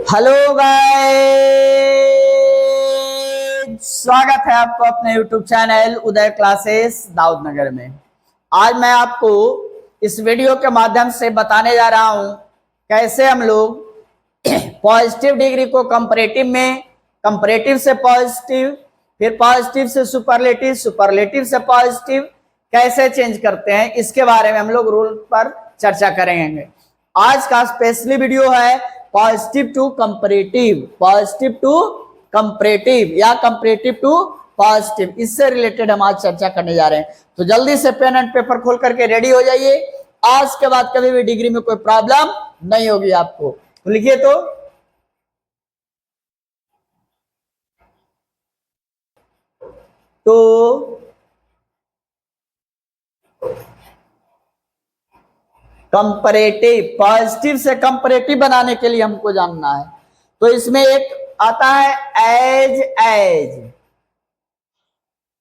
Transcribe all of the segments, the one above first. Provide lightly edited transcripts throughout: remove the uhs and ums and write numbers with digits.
Hello guys, स्वागत है आपको अपने YouTube चैनल उदय क्लासेस दाऊद नगर में। आज मैं आपको इस वीडियो के माध्यम से बताने जा रहा हूं कैसे हम लोग पॉजिटिव डिग्री को कंपैरेटिव में, कंपैरेटिव से पॉजिटिव, फिर पॉजिटिव से सुपरलेटिव, सुपरलेटिव से पॉजिटिव कैसे चेंज करते हैं, इसके बारे में हम लोग रूल पर चर्चा करेंगे। आज का स्पेशली वीडियो है positive to comparative, positive to comparative या कंपैरेटिव टू पॉजिटिव, इससे रिलेटेड हम आज चर्चा करने जा रहे हैं। तो जल्दी से पेन एंड पेपर खोल करके रेडी हो जाइए। आज के बाद कभी भी डिग्री में कोई प्रॉब्लम नहीं होगी आपको। तो लिखिए तो कंपैरेटिव, पॉजिटिव से कंपैरेटिव बनाने के लिए हमको जानना है। तो इसमें एक आता है एज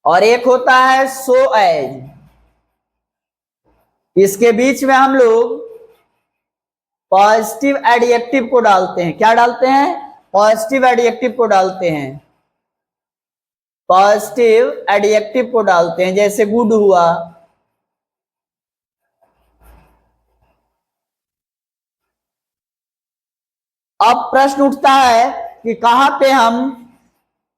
और एक होता है सो एज। इसके बीच में हम लोग पॉजिटिव एडजेक्टिव को डालते हैं। क्या डालते हैं? पॉजिटिव एडजेक्टिव को डालते हैं, पॉजिटिव एडजेक्टिव को डालते हैं। जैसे गुड हुआ, अब प्रश्न उठता है कि कहां पे हम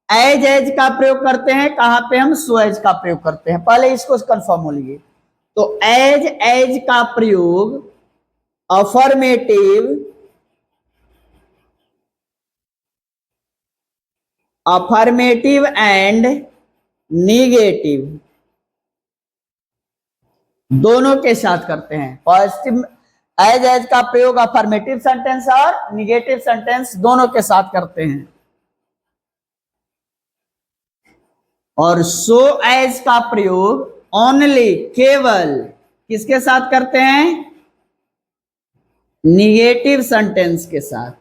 एज का प्रयोग करते हैं, कहां पे हम सो एज का प्रयोग करते हैं। पहले इसको कंफर्म हो लीजिए। तो एज का प्रयोग अफर्मेटिव एंड निगेटिव दोनों के साथ करते हैं। पॉजिटिव एज का प्रयोग अफर्मेटिव सेंटेंस और निगेटिव सेंटेंस दोनों के साथ करते हैं। और सो एज का प्रयोग ओनली, केवल किसके साथ करते हैं? निगेटिव सेंटेंस के साथ।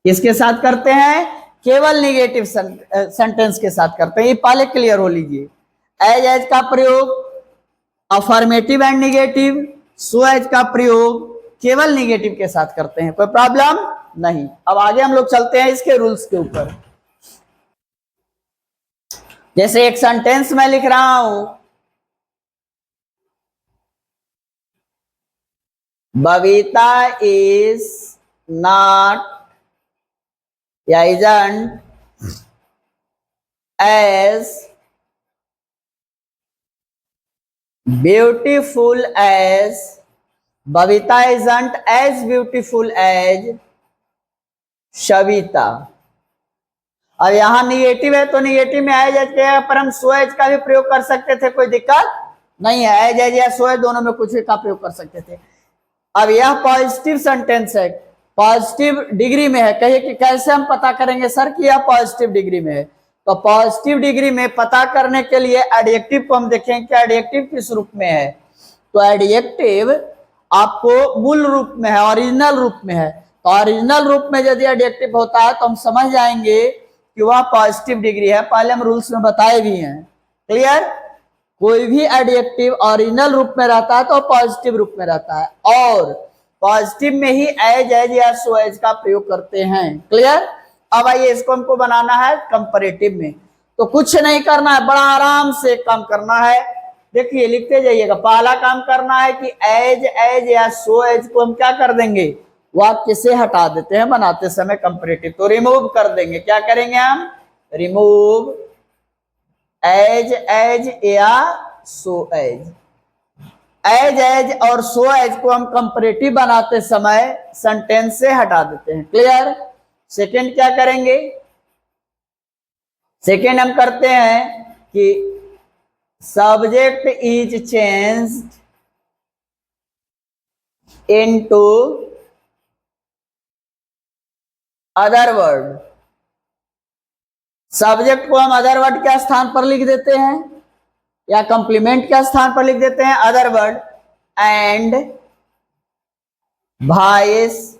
किसके साथ करते हैं? केवल निगेटिव सेंटेंस के साथ करते हैं। ये पहले क्लियर हो लीजिए। एज का प्रयोग affirmative and negative, so as का प्रयोग केवल निगेटिव के साथ करते हैं। कोई प्रॉब्लम नहीं। अब आगे हम लोग चलते हैं इसके रूल्स के ऊपर। जैसे एक सेंटेंस में लिख रहा हूं, बबीता इज नॉट या isn't as beautiful as, Babita isn't as beautiful as Shabita. अब यहां निगेटिव है तो निगेटिव में एज के पर हम सो एज का भी प्रयोग कर सकते थे, कोई दिक्कत नहीं है। एज या सो एज दोनों में कुछ भी का प्रयोग कर सकते थे। अब यह पॉजिटिव सेंटेंस है, पॉजिटिव डिग्री में है। कहिए कि कैसे हम पता करेंगे सर कि यह पॉजिटिव डिग्री में है? तो पॉजिटिव डिग्री में पता करने के लिए एडजेक्टिव को हम देखें कि एडजेक्टिव किस रूप में है। तो एडजेक्टिव आपको मूल रूप में है, ओरिजिनल रूप में है। तो ओरिजिनल रूप में यदि एडजेक्टिव होता है तो हम समझ जाएंगे कि वह पॉजिटिव डिग्री है। पहले हम रूल्स में बताए भी हैं। क्लियर? कोई भी एडजेक्टिव ओरिजिनल रूप में रहता है तो पॉजिटिव रूप में रहता है, और पॉजिटिव में ही एज या सो एज का प्रयोग करते हैं। क्लियर? अब आइए इसको हमको बनाना है कंपैरेटिव में। तो कुछ नहीं करना है, बड़ा आराम से काम करना है। देखिए लिखते जाइएगा। पहला काम करना है कि एज या सो एज को हम क्या कर देंगे? वाक्य से हटा देते हैं बनाते समय कंपैरेटिव। तो रिमूव कर देंगे। क्या करेंगे हम? रिमूव एज या सो एज। एज और सो एज को हम कंपैरेटिव बनाते समय सेंटेंस से हटा देते हैं। क्लियर? सेकंड क्या करेंगे? सेकंड हम करते हैं कि subject is changed into other word. Subject को हम अदर वर्ड के स्थान पर लिख देते हैं या कंप्लीमेंट के स्थान पर लिख देते हैं other word. And vice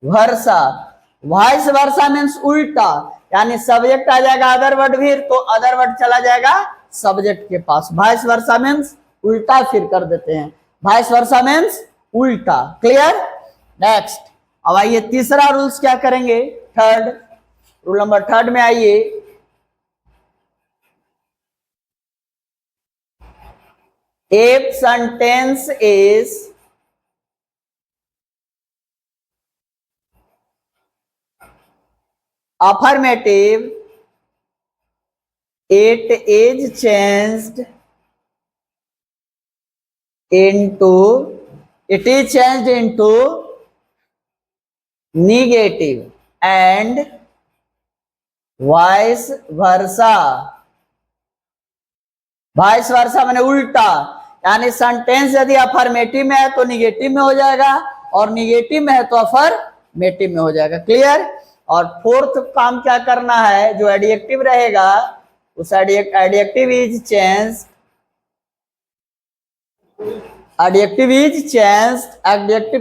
versa. Vice versa means उल्टा, यानी सब्जेक्ट आ जाएगा अदर वर्ड भी तो अदर वर्ड चला जाएगा सब्जेक्ट के पास। वाइस वर्सा मीन्स उल्टा फिर कर देते हैं। वाइस वर्सा मीन्स उल्टा। क्लियर? नेक्स्ट अब आइए तीसरा रूल्स क्या करेंगे, थर्ड रूल नंबर थर्ड में आइए। If sentence is affirmative, it is changed into negative and vice versa। Vice versa मैंने उल्टा, यानी सेंटेंस यदि अफर्मेटिव में है तो निगेटिव में हो जाएगा और निगेटिव में है तो अफर्मेटिव में हो जाएगा। क्लियर। और फोर्थ काम क्या करना है, जो एडजेक्टिव रहेगा उस एडजेक्टिव इज चेंज, एडजेक्टिव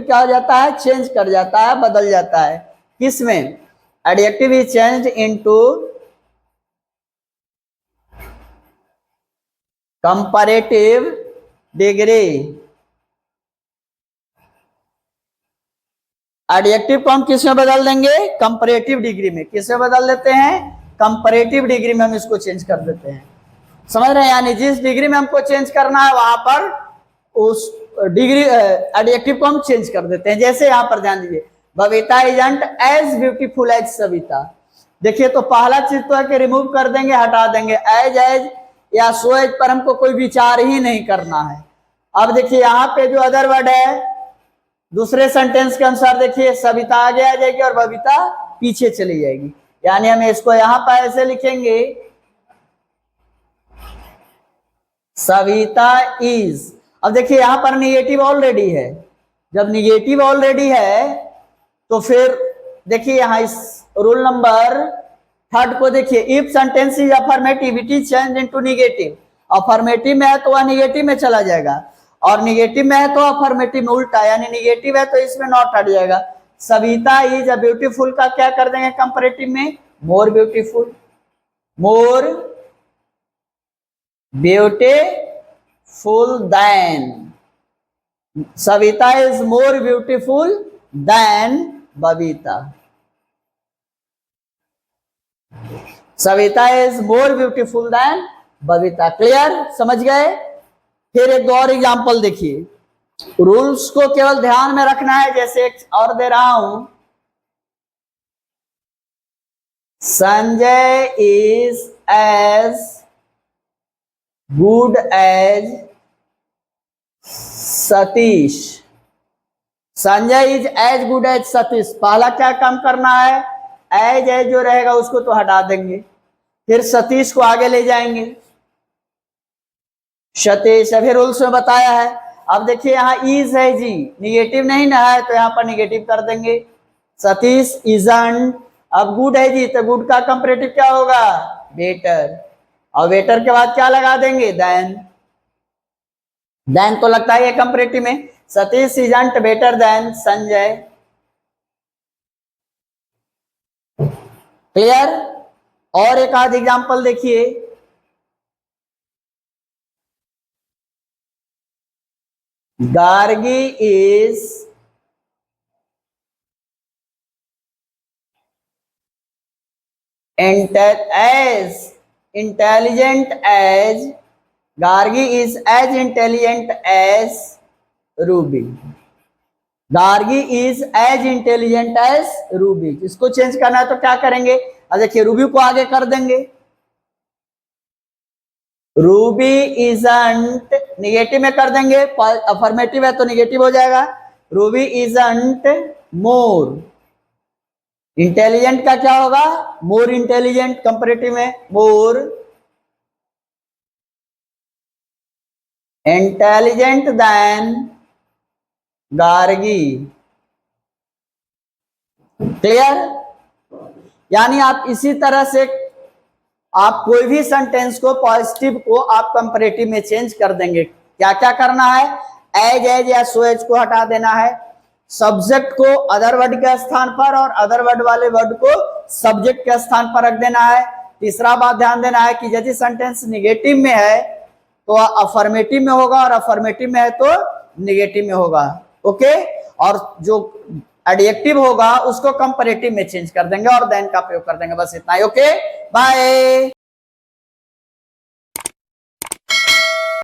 क्या हो जाता है, चेंज कर जाता है, बदल जाता है। किसमें, adjective is change into comparative degree. Adjective को हम किस में बदल देंगे, कंपैरेटिव डिग्री में। किस में बदल देते हैं, कंपैरेटिव डिग्री में हम इसको चेंज कर देते हैं। समझ रहे हैं, यानी जिस डिग्री में हमको चेंज करना है वहां पर उस डिग्री एडजेक्टिव को हम चेंज कर देते हैं। जैसे यहां पर ध्यान दीजिए, Babita isn't as beautiful as Savita. देखिए तो पहला चीज तो है कि रिमूव कर देंगे, हटा देंगे। एज या सो एज पर हमको कोई विचार ही नहीं करना है। अब देखिए यहाँ पे जो अदर वर्ड है, दूसरे सेंटेंस के अनुसार देखिए सविता आगे आ जाएगी और बबीता पीछे चली जाएगी। यानी हम इसको यहाँ पर ऐसे लिखेंगे, सविता इज। अब देखिए यहाँ पर निगेटिव ऑलरेडी है, जब निगेटिव ऑलरेडी है तो फिर देखिए यहाँ इस रूल नंबर थर्ड को देखिए, if sentence is affirmative it is change into negative. Affirmative में है तो वह निगेटिव में चला जाएगा और निगेटिव में है तो अफर्मेटिव में उल्टा, यानी निगेटिव है तो इसमें नॉट हट जाएगा। सविता इज अ ब्यूटीफुल का क्या कर देंगे कंपैरेटिव में, more beautiful, more beautiful then. Savita is more beautiful then Babita. Savita is more beautiful then Babita. Clear, समझ गए। फिर एक और एग्जांपल देखिए, रूल्स को केवल ध्यान में रखना है। जैसे एक और दे रहा हूं, Sanjay is as good as Satish. Sanjay is as good as Satish. पहला क्या काम करना है, एज जो रहेगा उसको तो हटा देंगे, फिर सतीश को आगे ले जाएंगे। सतीश अभी रूल्स में बताया है। अब देखिए यहाँ इज है जी, निगेटिव नहीं ना है तो यहाँ पर निगेटिव कर देंगे। सतीश इजंट। अब गुड है जी, तो गुड का कंपैरेटिव क्या होगा, बेटर। और बेटर के बाद क्या लगा देंगे, देन। देन तो लगता है ये कंपैरेटिव में। Satish isn't better than Sanjay. Clear. और एक आध एग्जांपल देखिए, Gargi is as intelligent as, Gargi is as intelligent as Ruby. Gargi is as intelligent as Ruby. इसको चेंज करना है तो क्या करेंगे, अब देखिए रूबी को आगे कर देंगे। रूबी इजंट निगेटिव में कर देंगे, अफर्मेटिव है तो निगेटिव हो जाएगा। रूबी इजंट मोर इंटेलिजेंट का क्या होगा, मोर इंटेलिजेंट कंपैरेटिव में, more intelligent then Gargi. Clear. यानी आप इसी तरह से आप कोई भी सेंटेंस को, पॉजिटिव को आप कंपैरेटिव में चेंज कर देंगे। क्या क्या करना है, एज या सो एज को हटा देना है, सब्जेक्ट को अदर वर्ड के स्थान पर और अदर वर्ड वाले वर्ड को सब्जेक्ट के स्थान पर रख देना है। तीसरा बात ध्यान देना है कि यदि सेंटेंस निगेटिव में है तो अफर्मेटिव में होगा और अफर्मेटिव में है तो निगेटिव में होगा। ओके। और जो एडजेक्टिव होगा उसको कंपैरेटिव में चेंज कर देंगे और देन का प्रयोग कर देंगे। बस इतना ही। Okay bye.